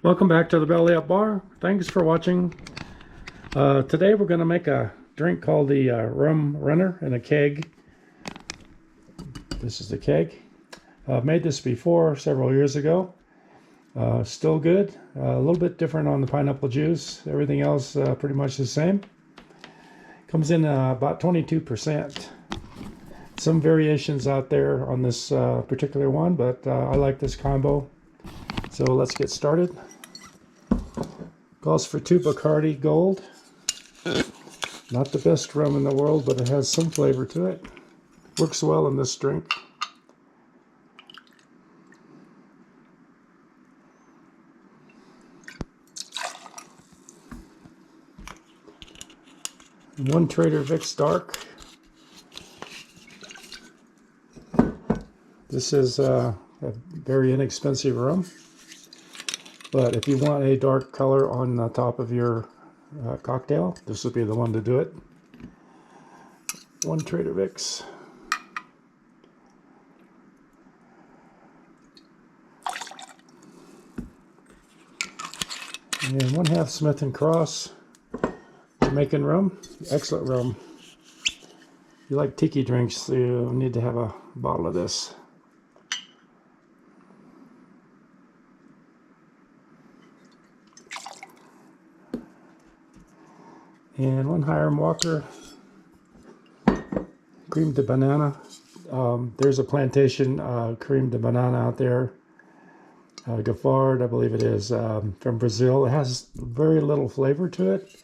Welcome back to the Belly Up Bar. Thanks for watching. Today we're going to make a drink called the Rum Runner in a keg. This is the keg. I've made this before several years ago. Still good. A little bit different on the pineapple juice. Everything else pretty much the same. Comes in about 22%. Some variations out there on this particular one, but I like this combo. So let's get started. Calls for 2 Bacardi Gold. Not the best rum in the world, but it has some flavor to it. Works well in this drink. And 1 Trader Vic Dark. This is a very inexpensive rum. But if you want a dark color on the top of your cocktail, this would be the one to do it. 1 Trader Vic's. And 1/2 Smith & Cross Jamaican rum. Excellent rum. If you like tiki drinks, you need to have a bottle of this. And 1 Hiram Walker cream de banana. There's a plantation cream de banana out there. Gaffard, I believe it is, from Brazil. It has very little flavor to it.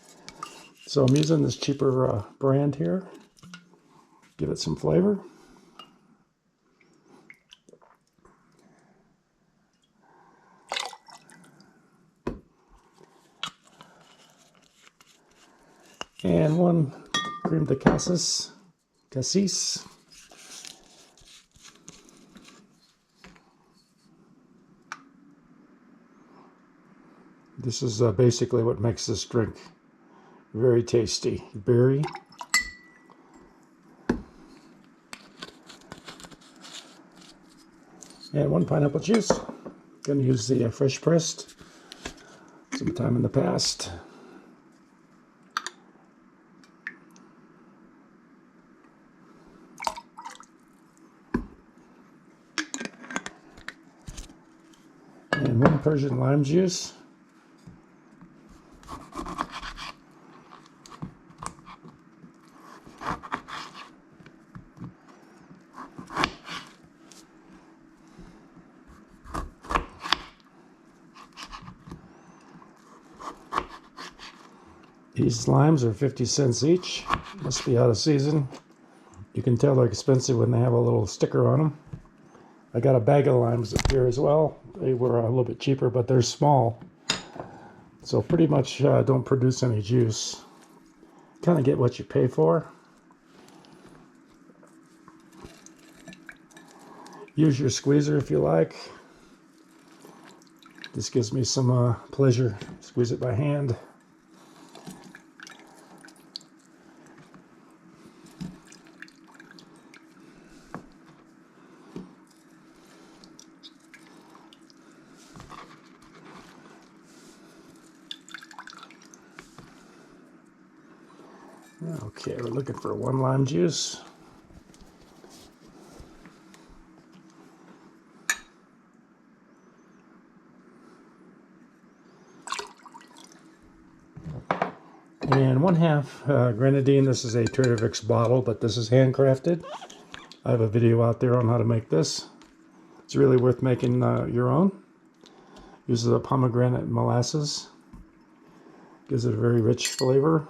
So I'm using this cheaper brand here. Give it some flavor. And 1 cream de cassis. This is basically what makes this drink very tasty. Berry. And 1 pineapple juice. Going to use the fresh pressed. Sometime in the past. And 1 Persian lime juice. These limes are 50 cents each. Must be out of season. You can tell they're expensive when they have a little sticker on them. I got a bag of limes up here as well. They were a little bit cheaper, but they're small. So pretty much don't produce any juice. Kind of get what you pay for. Use your squeezer if you like. This gives me some pleasure. Squeeze it by hand. Okay, we're looking for 1 lime juice. And 1/2 grenadine. This is a Trader Vic's bottle, but this is handcrafted. I have a video out there on how to make this. It's really worth making your own. Uses a pomegranate molasses. Gives it a very rich flavor.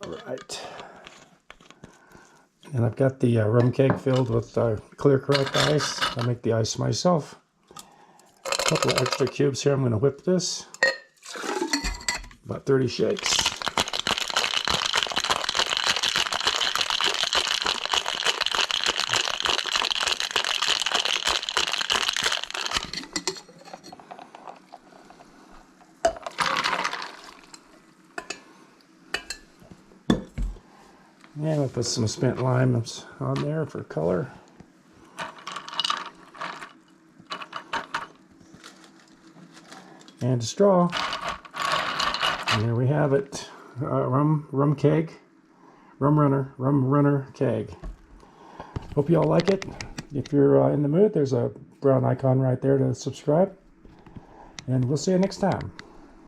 Alright. And I've got the rum keg filled with clear cracked ice. I make the ice myself. A couple of extra cubes here. I'm going to whip this. About 30 shakes. And we'll put some spent limes on there for color. And a straw. And there we have it. Rum keg. Rum Runner Keg. Hope you all like it. If you're in the mood, there's a brown icon right there to subscribe. And we'll see you next time.